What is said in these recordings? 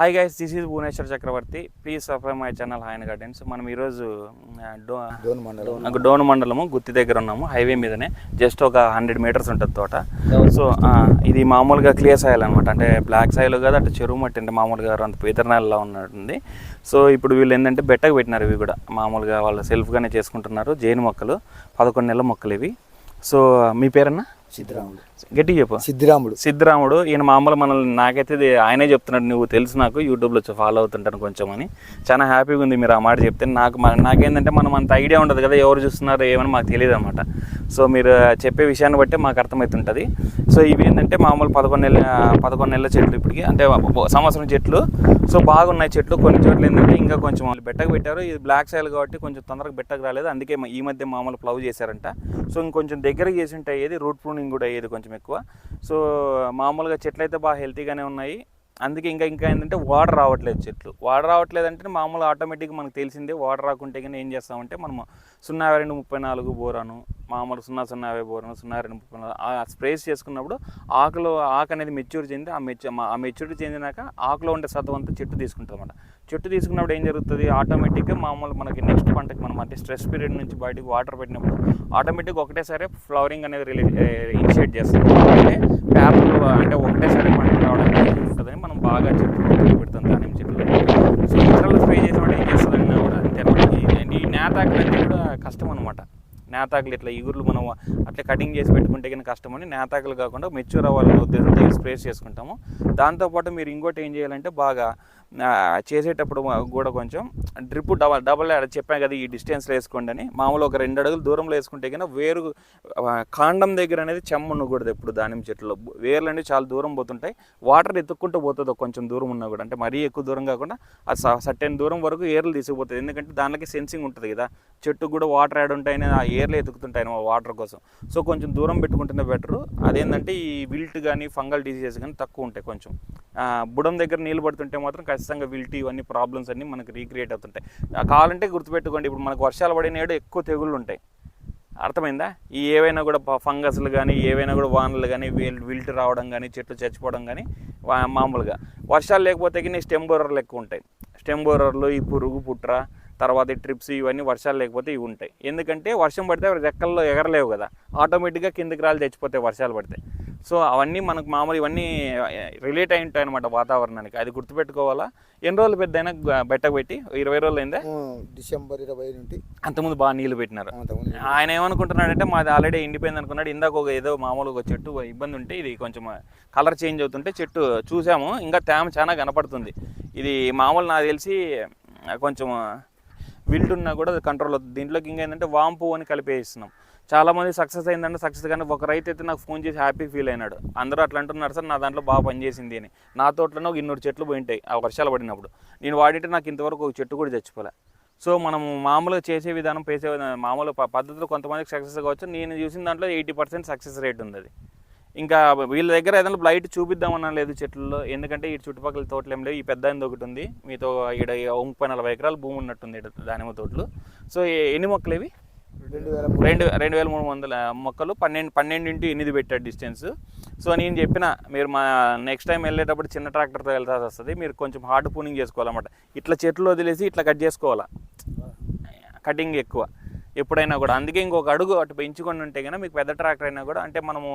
Hi guys, this is Bhuvaneshwar Chakravarthi. Please subscribe my channel hi gardens. మనం ఈరోజు డోన్ మండలము గుత్తి దగ్గర ఉన్నాము. హైవే మీదనే జస్ట్ ఒక 100 మీటర్స్ ఉంటుంది తోట. సో ఇది మామూలుగా క్లియర్ సాయిల్ అనమాట. అంటే బ్లాక్ సాయిల్ కాదు, అంటే చెరువు మట్టి, అంటే మామూలుగా అంత ఇతరనాల్లో ఉన్నట్టుంది. సో ఇప్పుడు వీళ్ళు ఏంటంటే బెట్టకు పెట్టినారు. ఇవి కూడా మామూలుగా వాళ్ళు సెల్ఫ్గానే చేసుకుంటున్నారు. జైన్ మొక్కలు 11 నెలల మొక్కలు ఇవి. సో మీ పేరన్నా? సిద్ధరాముడు. గట్టి చెప్పు. సిద్ధరాముడు. ఈయన మామూలు మనల్ని నాకైతే ఆయనే చెప్తున్నాడు, నువ్వు తెలుసు నాకు, యూట్యూబ్లో ఫాలో అవుతుంటాను కొంచెం అని. చాలా హ్యాపీగా ఉంది మీరు ఆ మాట చెప్తే. నాకేంటంటే మనం అంత ఐడియా ఉండదు కదా, ఎవరు చూస్తున్నారు ఏమని మాకు తెలియదు అనమాట. సో మీరు చెప్పే విషయాన్ని బట్టి మాకు అర్థమవుతుంటుంది. సో ఇవి ఏంటంటే మామూలు 11 నెలల చెట్లు ఇప్పటికి, అంటే సంవత్సరం చెట్లు. సో బాగున్నాయి చెట్లు. కొన్ని చోట్ల ఏంటంటే ఇంకా కొంచెం వాళ్ళు బెట్టకు పెట్టారు. ఇది బ్లాక్ సాయిల్ కాబట్టి కొంచెం తొందరగా బెట్టకు రాలేదు. అందుకే ఈ మధ్య మామూలు ప్లవ్ చేశారంట. సో ఇంకొంచెం దగ్గరకి చేసి ఉంటే అయ్యేది, రూట్ ప్రూనింగ్ కూడా అయ్యేది కొంచెం ఎక్కువ. సో మామూలుగా చెట్లు అయితే బాగా హెల్తీగానే ఉన్నాయి. అందుకే ఇంకా ఏంటంటే వాటర్ రావట్లేదు. చెట్లు వాటర్ రావట్లేదు అంటే మామూలు ఆటోమేటిక్గా మనకు తెలిసిందే. వాటర్ రాకుంటే కానీ ఏం చేస్తామంటే మనము 0234 బోరాను, మామూలు 0050 బోరాను, 0234 స్ప్రేస్ చేసుకున్నప్పుడు ఆకు అనేది మెచ్యూర్ చెంది ఆ మెచ్యూరిటీ చెందినాక ఆకులో ఉండే సత్వం అంతా చెట్టు తీసుకుంటుంది అనమాట. చెట్టు తీసుకున్నప్పుడు ఏం జరుగుతుంది, ఆటోమేటిక్గా మామూలు మనకి నెక్స్ట్ పంటకి మనం అంటే స్ట్రెస్ పీరియడ్ నుంచి బయటకు వాటర్ పెట్టినప్పుడు ఆటోమేటిక్గా ఒకటేసారి ఫ్లవరింగ్ అనేది ఇనిషియేట్ చేస్తుంది. అంటే పేపర్ అంటే ఒకటేసారి పంటకు రావడానికి ఉంటుందని మనం బాగా చెట్లు పెడతాం దానిమ్మ చెట్లు. సో ఇతరులు స్ప్రే చేసినప్పుడు ఏం చేస్తుందన్నా కూడా అంతే అనమాట. ఈ నేతాకులు అంటే కూడా కష్టం అనమాట. నేతాకులు ఇట్లా ఇగుర్లు మనం అట్లా కటింగ్ చేసి పెట్టుకుంటే కానీ కష్టమని నేతాకులు కాకుండా మెచ్యూర్ అవ్వాలనే ఉద్దేశంతో స్ప్రేస్ చేసుకుంటాము. దాంతోపాటు మీరు ఇంకోటి ఏం చేయాలంటే బాగా చేసేటప్పుడు కూడా కొంచెం డ్రిప్ డబల్ చెప్పాను కదా, ఈ డిస్టెన్స్లో వేసుకోండి అని. మామూలు ఒక 2 అడుగులు దూరంలో వేసుకుంటే కన్నా వేరు కాండం దగ్గర అనేది చెమ్మ ఉండకూడదు ఎప్పుడు. దానిమ్మ చెట్టులో వేర్లు అనేవి చాలా దూరం పోతుంటాయి. వాటర్ ఎత్తుక్కుంటూ పోతుంది కొంచెం దూరం ఉన్నా కూడా, అంటే మరీ ఎక్కువ దూరం కాకుండా ఆ సర్టెన్ దూరం వరకు ఏర్లు తీసుకుపోతుంది. ఎందుకంటే దానికి సెన్సింగ్ ఉంటుంది కదా, చెట్టుకు కూడా వాటర్ యాడ్ ఉంటాయని ఆ ఏర్లు ఎత్తుకుతుంటాయి వాటర్ కోసం. సో కొంచెం దూరం పెట్టుకుంటేనే బెటరు. అదేంటంటే ఈ విల్ట్ కానీ ఫంగల్ డిసీజెస్ కానీ తక్కువ ఉంటాయి. కొంచెం బుడం దగ్గర నీళ్ళు పడుతుంటే మాత్రం ఖచ్చితంగా విల్ట్ ఇవన్నీ ప్రాబ్లమ్స్ అన్నీ మనకు రీక్రియేట్ అవుతుంటాయి. కావాలంటే గుర్తుపెట్టుకోండి, ఇప్పుడు మనకు వర్షాలు పడినాడు ఎక్కువ తెగుళ్ళు ఉంటాయి. అర్థమైందా? ఈ ఏవైనా కూడా ఫంగస్లు కానీ ఏవైనా కూడా వానలు కానీ విల్ట్ రావడం కానీ చెట్లు చచ్చిపోవడం కానీ మామూలుగా. వర్షాలు లేకపోతే కానీ స్టెమ్ బోరర్లు ఎక్కువ ఉంటాయి. స్టెమ్ బోరర్లు, ఈ పురుగు పుట్ర, తర్వాత ఈ ట్రిప్స్, ఇవన్నీ వర్షాలు లేకపోతే ఇవి ఉంటాయి. ఎందుకంటే వర్షం పడితే రెక్కల్లో ఎగరలేవు కదా, ఆటోమేటిక్గా కిందకి రాళ్ళు తెచ్చిపోతాయి వర్షాలు పడితే. సో అవన్నీ మనకు మామూలు ఇవన్నీ రిలేట్ అయి ఉంటాయి అనమాట వాతావరణానికి. అది గుర్తుపెట్టుకోవాలా. ఎన్ని రోజులు పెద్ద అయినా బెట్టకు పెట్టి 20 రోజులు అయిందా? డిసెంబర్ 20 నుండి. అంతకుముందు బాగా నీళ్ళు పెట్టినారు. ఆయన ఏమనుకుంటున్నాడంటే మాది ఆల్రెడీ ఎండిపోయింది అనుకున్నాడు. ఇందాక ఏదో మామూలుగా ఒక చెట్టు ఇబ్బంది ఉంటే ఇది కొంచెం కలర్ చేంజ్ అవుతుంటే చెట్టు చూసాము, ఇంకా తేమ చాలా కనపడుతుంది. ఇది మామూలు నాకు తెలిసి కొంచెం విల్ట్ ఉన్నా కూడా కంట్రోల్ అవుతుంది. దీంట్లోకి ఇంకా ఏంటంటే వాంపు అని కలిపేస్తున్నాం. చాలామంది సక్సెస్ అయిందంటే సక్సెస్, కానీ ఒక రైతు అయితే నాకు ఫోన్ చేసి హ్యాపీ ఫీల్ అయినాడు. అందరూ అట్లా అంటున్నారు, సార్ నా దాంట్లో బాగా పనిచేసింది అని. నా తోటలోనే ఒక 200 చెట్లు పోయింటాయి ఆ వర్షాలు పడినప్పుడు. నేను వాడితే నాకు ఇంతవరకు ఒక చెట్టు కూడా చచ్చిపోలే. సో మనం మామూలుగా చేసే విధానం మామూలు పద్ధతిలో కొంతమందికి సక్సెస్ కావచ్చు. నేను చూసిన దాంట్లో 80% సక్సెస్ రేట్ ఉంది. అది ఇంకా వీళ్ళ దగ్గర ఏదైనా లైట్ చూపిద్దామన్నా లేదు చెట్లలో. ఎందుకంటే ఈ చుట్టుపక్కల తోటలు ఏం లేవు. ఈ పెద్ద ఒకటి ఉంది, మీతో ఇక్కడ 30-40 ఎకరాల భూమి ఉన్నట్టుంది దానిమ్మ తోటలు. సో ఎన్ని మొక్కలు ఇవి? 2300 మొక్కలు, 12x8 పెట్టాడు డిస్టెన్స్. సో నేను చెప్పిన మీరు మా నెక్స్ట్ టైం వెళ్ళేటప్పుడు చిన్న ట్రాక్టర్తో వెళ్తాల్సి వస్తుంది. మీరు కొంచెం హార్డ్ పూనింగ్ చేసుకోవాలన్నమాట. ఇట్లా చెట్లు వదిలేసి ఇట్లా కట్ చేసుకోవాలా, కటింగ్ ఎక్కువ ఎప్పుడైనా కూడా. అందుకే ఇంకొక అడుగు అటు పెంచుకొని ఉంటే కన్నా మీకు పెద్ద ట్రాక్టర్ అయినా కూడా, అంటే మనము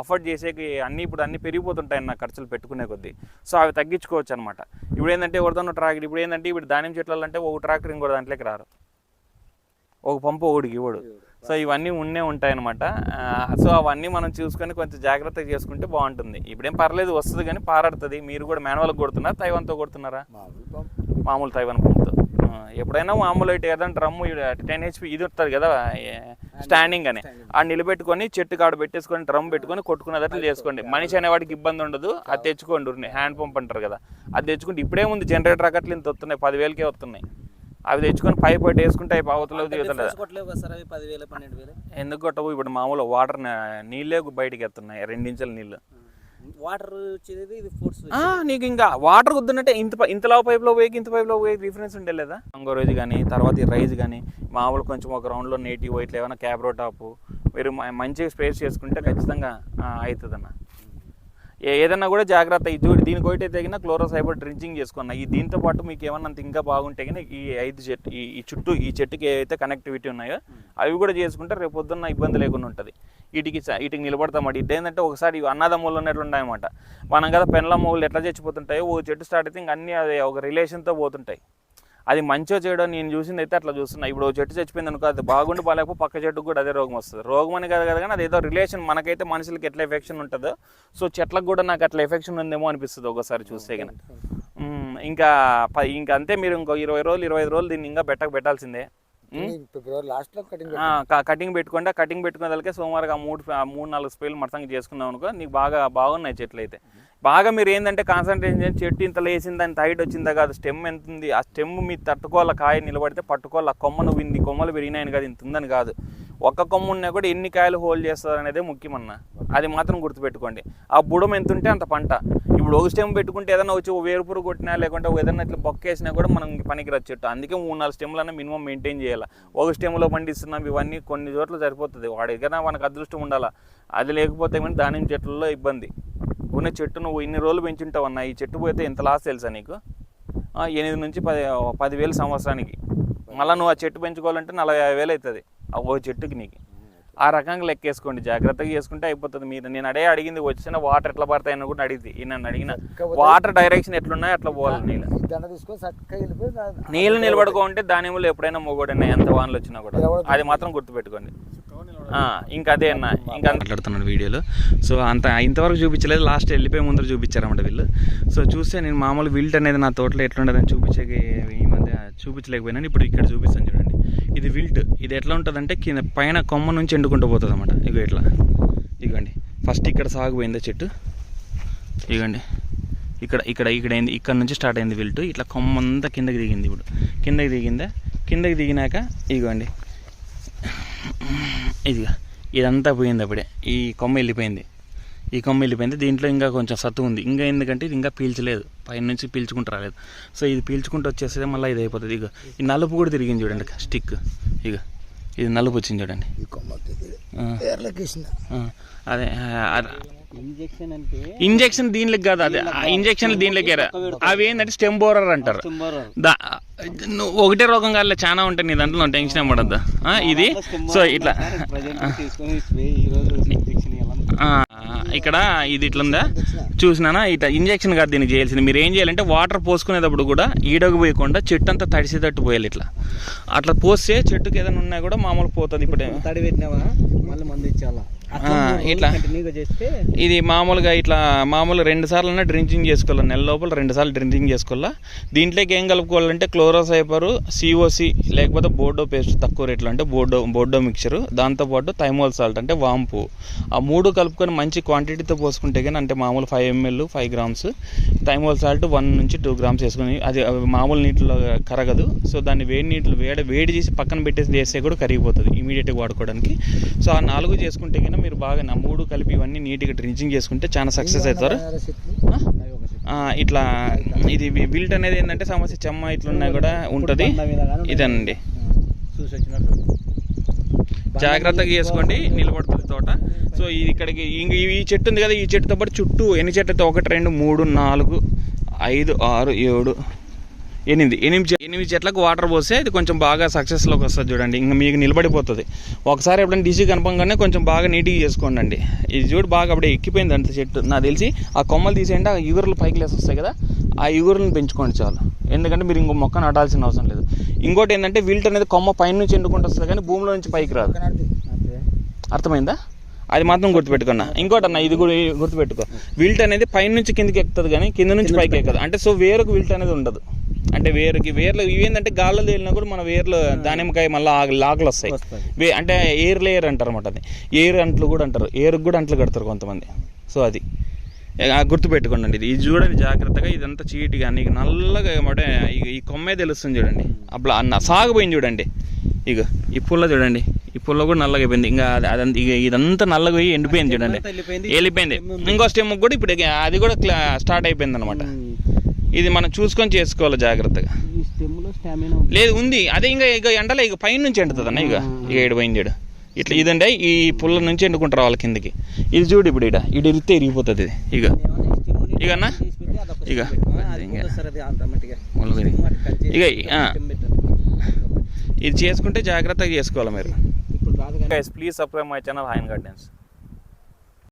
అఫోర్డ్ చేసేకి ఇప్పుడు అన్నీ పెరిగిపోతుంటాయి నా ఖర్చులు పెట్టుకునే కొద్దీ. సో అవి తగ్గించుకోవచ్చు అనమాట. ఇప్పుడు ఏంటంటే ఎవరితో ట్రాక్టర్, ఇప్పుడు ఏంటంటే ఇప్పుడు దానిమ్మ చెట్లు అంటే ఒక ట్రాక్టర్ ఇంకో దాంట్లోకి రారు, ఒక పంపు ఒకటికి ఇవ్వడు. సో ఇవన్నీ ఉంటాయన్నమాట. సో అవన్నీ మనం చూసుకొని కొంచెం జాగ్రత్తగా చేసుకుంటే బాగుంటుంది. ఇప్పుడేం పర్లేదు, వస్తుంది కానీ పారాడుతుంది. మీరు కూడా మాన్యువల్గా కొడుతున్నారా, తైవాన్తో కొడుతున్నారా? మామూలు తైవాన్ పంపుతో. ఎప్పుడైనా మామూలు అయితే ఏదైనా డ్రమ్ము 10 HP ఇది ఉంటుంది కదా స్టాండింగ్ అని, ఆ నిలబెట్టుకొని చెట్టు కాడ పెట్టేసుకొని డ్రమ్ పెట్టుకొని కొట్టుకునేటట్లు చేసుకోండి. మనిషి అనేవాడికి ఇబ్బంది ఉండదు. అది తెచ్చుకోండి, హ్యాండ్ పంప్ అంటారు కదా, అది తెచ్చుకుంటే ఇప్పుడేముంది జనరేటర్ అక్కట్లు ఇంత వస్తున్నాయి, 10,000కే వస్తున్నాయి. అవి తెచ్చుకొని పైప్ పెట్టి వేసుకుంటే అవి అవతల ఎందుకు కొట్టవు? ఇప్పుడు మామూలు వాటర్ నీళ్ళే బయటికి ఎత్తున్నాయి, 2 ఇంచుల నీళ్ళు. వాటర్ వచ్చేది ఇది ఫోర్స్. నీకు ఇంకా వాటర్ వద్దున్నట్టే ఇంతలో పైప్లో పోయి ఇంత పైప్లో పోయి డిఫరెన్స్ ఉంటే లేదా? అంగో రోజు కానీ తర్వాత ఈ రైజ్ కానీ మామూలు కొంచెం ఒక రౌండ్లో నేటివ్ ఇట్లా ఏమైనా క్యాబ్రో టాపు మీరు మంచిగా స్పేస్ చేసుకుంటే ఖచ్చితంగా అవుతుంది అన్న. ఏదన్నా కూడా జాగ్రత్త. ఈ చూడు దీనికి ఒకటి తగిన క్లోరోసైబర్ డ్రించింగ్ చేసుకున్నా. ఈ దీంతో పాటు మీకు ఏమన్నా ఇంకా బాగుంటే కానీ ఈ 5 చెట్టు ఈ చుట్టూ ఈ చెట్టుకి ఏవైతే కనెక్టివిటీ ఉన్నాయో అవి కూడా చేసుకుంటే రేపు పొద్దున్న ఇబ్బంది లేకుండా ఉంటుంది. వీటికి నిలబడతామాట. ఇదేంటంటే ఒకసారి అన్నదమ్ములు ఉన్నట్లు ఉన్నాయన్నమాట. మనం కదా పెన్ల మొగులు ఎట్లా చచ్చిపోతుంటాయో ఓ చెట్టు స్టార్ట్ అయితే ఇంక అన్నీ అది ఒక రిలేషన్తో పోతుంటాయి. అది మంచో చెడో నేను చూసింది అయితే అట్లా చూస్తున్నా. ఇప్పుడు ఓ చెట్టు చచ్చిపోయింది అనుకో, అది బాగుండి బాగాలేకపోతే పక్క చెట్టుకు కూడా అదే రోగం వస్తుంది. రోగం అని కాదు కదా కానీ అది ఏదో రిలేషన్. మనకైతే మనుషులకి ఎట్లా ఎఫెక్షన్ ఉంటుందో సో చెట్లకు కూడా నాకు అట్లా ఎఫెక్షన్ ఉందేమో అనిపిస్తుంది ఒకసారి చూస్తే కానీ. ఇంకా అంతే. మీరు ఇంకో 20 రోజులు 25 రోజులు దీన్ని ఇంకా పెట్టాల్సిందే. ఫిబ్రవరి లాస్ట్లో కటింగ్ పెట్టుకోండి. కటింగ్ పెట్టుకునే సోమవారం 3-4 స్ప్రేలు మరసంగా చేసుకుందాం అనుకో, నీకు బాగున్నాయి చెట్లు అయితే. బాగా మీరు ఏంటంటే కాన్సన్ట్రేషన్ చేసి చెట్టు ఇంత లేచింది దాని హైట్ వచ్చిందా కాదు, స్టెమ్ ఎంత ఉంది, ఆ స్టెమ్ మీరు తట్టుకోవాలి. కాయ నిలబడితే పట్టుకోవాలి. ఆ కొమ్మ నువ్వు ఇన్ని కొమ్మలు పెరిగినాయని కాదు, ఇంత ఉందని కాదు. ఒక్క కొమ్మ ఉన్నా కూడా ఎన్ని కాయలు హోల్డ్ చేస్తారు అనేదే ముఖ్యమన్న. అది మాత్రం గుర్తుపెట్టుకోండి. ఆ బుడం ఎంత ఉంటే అంత పంట. ఇప్పుడు ఒక స్టెమ్ పెట్టుకుంటే ఏదైనా వచ్చి వేరుపురు కొట్టినా లేకుంటే ఏదైనా ఇట్లా బొక్కేసినా కూడా మనం పనికిరాదు చెట్టు. అందుకే 3-4 స్టెమ్లన్నా మినిమం మెయింటైన్ చేయాలి. ఒక స్టెమ్లో పండిస్తున్నాం ఇవన్నీ కొన్ని చోట్ల సరిపోతుంది. వాడికైనా మనకు అదృష్టం ఉండాలా. అది లేకపోతే కానీ దానిమ్మ చెట్లలో ఇబ్బంది. ఉన్న చెట్టు నువ్వు ఇన్ని రోజులు పెంచుంటావన్నా, ఈ చెట్టు పోతే ఎంత లాస్ తెలుసా నీకు? 8 నుంచి 10,000 సంవత్సరానికి. మళ్ళీ నువ్వు ఆ చెట్టు పెంచుకోవాలంటే 40,000 అవుతుంది ఓ చెట్టుకి నీకు. ఆ రకంగా లెక్కేసుకోండి, జాగ్రత్తగా చేసుకుంటే అయిపోతుంది. నేను అడిగింది వచ్చిన వాటర్ ఎట్లా పడతాయని కూడా అడిగింది. నన్ను అడిగిన వాటర్ డైరెక్షన్ ఎట్లున్నాయో అట్లా పోవాలి. నీళ్ళు నిలబడుకోంటే దానిమ్మలు ఎప్పుడైనా మొగోడన్నా ఎంత వానలు వచ్చినా కూడా. అది మాత్రం గుర్తుపెట్టుకోండి. ఇంకా అదే అన్న ఇంకా మాట్లాడుతున్నాను వీడియోలో. సో ఇంతవరకు చూపించలేదు, లాస్ట్ వెళ్ళిపోయి ముందర చూపించారన్నమాట వీళ్ళు. సో చూస్తే నేను మామూలు విల్ట్ అనేది నా తోటలో ఎట్లుండదని ఈ మధ్య చూపించలేకపోయినాను. ఇప్పుడు ఇక్కడ చూపిస్తాను చూడండి. ఇది విల్ట్. ఇది ఎట్లా ఉంటుందంటే కింద పైన కొమ్మ నుంచి ఎండుకుంటూ పోతుంది అన్నమాట. ఇట్లా ఇగోండి. ఫస్ట్ ఇక్కడ సాగుపోయిందా చెట్టు, ఇగోండి ఇక్కడ అయింది. ఇక్కడ నుంచి స్టార్ట్ అయింది విల్ట్. ఇట్లా కొమ్మ అంతా కిందకి దిగింది. ఇప్పుడు కిందకి దిగినాక ఇగోండి ఇదంతా పోయింది. అప్పుడే ఈ కొమ్మ వెళ్ళిపోయింది. దీంట్లో ఇంకా కొంచెం సత్తు ఉంది. ఇంకా ఎందుకంటే ఇది ఇంకా పీల్చలేదు, పైన నుంచి పీల్చుకుంటూ రాలేదు. సో ఇది పీల్చుకుంటూ వచ్చేస్తే మళ్ళీ ఇది అయిపోతుంది. ఈ నలుపు కూడా తిరిగింది చూడండి స్టిక్. ఇది నలుపు వచ్చింది చూడండి. అదే ఇంజెక్షన్ దీనికి కాదు, అదే ఇంజెక్షన్ దీనిలోకి అవి ఏంటంటే స్టెమ్ బోరర్ అంటారు. ఒకటే రోగం కాదు, చాలా ఉంటాయి. నీ దాంట్లో టెన్షన్ ఏం పడద్దా. ఇది సో ఇట్లా ఇక్కడ ఇది ఇట్లుందా చూసినానా. ఇట్లా ఇంజెక్షన్ కాదు దీనికి చేయాల్సింది. మీరు ఏం చేయాలంటే వాటర్ పోసుకునేటప్పుడు కూడా ఈడకు పోయకుండా చెట్టు అంతా తడిసేటట్టు పోయాలి. అట్లా పోస్తే చెట్టుకి ఏదైనా ఉన్నా కూడా మామూలు పోతుంది. ఇప్పుడు తడి పెట్టినావా మళ్ళీ మంది ఇచ్చాలా ఇట్లా ఇది మామూలుగా ఇట్లా 2 సార్లు డ్రింకింగ్ చేసుకోవాలి. నెల లోపల 2 సార్లు డ్రింకింగ్ చేసుకోవాలా. దీంట్లోకి ఏం కలుపుకోవాలంటే క్లోరోసైపర్, సిఓసి లేకపోతే బోర్డో పేస్ట్ తక్కువ రేట్లో అంటే బోర్డో మిక్చరు, దాంతోపాటు థైమోల్ సాల్ట్ అంటే వాంపు. ఆ 3 కలుపుకొని మంచి క్వాంటిటీతో పోసుకుంటే కానీ అంటే మామూలు 5 ml 5 grams, థైమోల్ సాల్ట్ 1 నుంచి 2 grams వేసుకొని అది మామూలు నీటిలో కరగదు. సో దాన్ని వేడి చేసి పక్కన పెట్టేసి చేస్తే కూడా కరిగిపోతుంది ఇమీడియట్గా వాడుకోవడానికి. సో ఆ 4 చేసుకుంటే కానీ మీరు బాగా 3 కలిపి ఇవన్నీ నీట్గా డ్రింకింగ్ చేసుకుంటే చాలా సక్సెస్ అవుతారు. ఇట్లా ఇది విల్ట్ అనేది ఏంటంటే సమస్య చెమ్మ ఇట్లున్నా కూడా ఉంటుంది. ఇదేనండి, జాగ్రత్తగా చేసుకోండి, నిలబడుతుంది తోట. సో ఇది ఇక్కడికి ఈ చెట్టు ఉంది కదా, ఈ చెట్టుతో పాటు చుట్టూ ఎన్ని చెట్లు అయితే 1 2 3 4 5 6 7 8 చెట్లకు వాటర్ పోస్తే ఇది కొంచెం బాగా సక్సెస్లోకి వస్తుంది చూడండి. ఇంకా మీకు నిలబడిపోతుంది. ఒకసారి ఎప్పుడైనా డీసీ కనపంగానే కొంచెం బాగా నీట్గా చేసుకోండి అండి. ఇది చూడు బాగా అప్పుడే ఎక్కిపోయింది అంత చెట్టు. నాకు తెలిసి ఆ కొమ్మలు తీసేయండి, ఆ ఇగురులు పైకి లేసి వస్తాయి కదా, ఆ ఇగురులను పెంచుకోండి చాలు. ఎందుకంటే మీరు ఇంకో మొక్క నాటాల్సిన అవసరం లేదు. ఇంకోటి ఏంటంటే విల్ట్ అనేది కొమ్మ పైన నుంచి ఎండుకుంటూ వస్తుంది కానీ భూమిలో నుంచి పైకి రాదు. అర్థమైందా? అది మాత్రం గుర్తుపెట్టుకున్నా. ఇంకోటి అన్న ఇది కూడా గుర్తుపెట్టుకో, విల్ట్ అనేది పైన నుంచి కిందకి ఎక్కుతుంది కానీ కింద నుంచి పైకి ఎక్కదు. అంటే సో వేరుకు విల్ట్ అనేది ఉండదు. అంటే వేర్లు ఇవేంటంటే గాల్లో తేలినా కూడా మన వేర్లు దానిమ్మకాయ మళ్ళీ లాకులు వస్తాయి. అంటే ఎయిర్ లేయర్ అంటారు అనమాట. అది ఎయిర్ అంట్లు కూడా అంటారు, ఎయిర్కి కూడా అంట్లు కడతారు కొంతమంది. సో అది గుర్తుపెట్టుకోండి. ఇది చూడండి జాగ్రత్తగా. ఇదంతా చీటిగా నీకు నల్లగా అంటే ఈ కొమ్మే తెలుస్తుంది చూడండి. అప్పుడు సాగుపోయింది చూడండి. ఈ పుల్ల చూడండి, ఈ పుల్ల కూడా నల్లగా అయిపోయింది. ఇంకా అదంతా ఇదంతా నల్లగా పోయి ఎండిపోయింది చూడండి, వెళ్ళిపోయింది. ఇంకో స్టెమ్ కూడా ఇప్పుడు అది కూడా స్టార్ట్ అయిపోయింది అనమాట. ఇది మనం చూసుకొని చేసుకోవాలి జాగ్రత్తగా. లేదు ఉంది అదే ఇంకా ఎండలే పైన నుంచి ఎండుతుంది అన్న. ఇక 7 పోయింది చూడు, ఇట్లా ఇదంటే ఈ పుల్ల నుంచి ఎండుకుంటారు వాళ్ళ కిందకి. ఇది చూడు ఇప్పుడు ఇటు ఇరిగితే ఇరిగిపోతుంది ఇది. ఇక అన్న ఇక ఇక ఇది చేసుకుంటే జాగ్రత్తగా చేసుకోవాలి మీరు. ప్లీజ్ సబ్స్క్రైబ్ మై ఛానల్ హాయన్ గార్డెన్స్.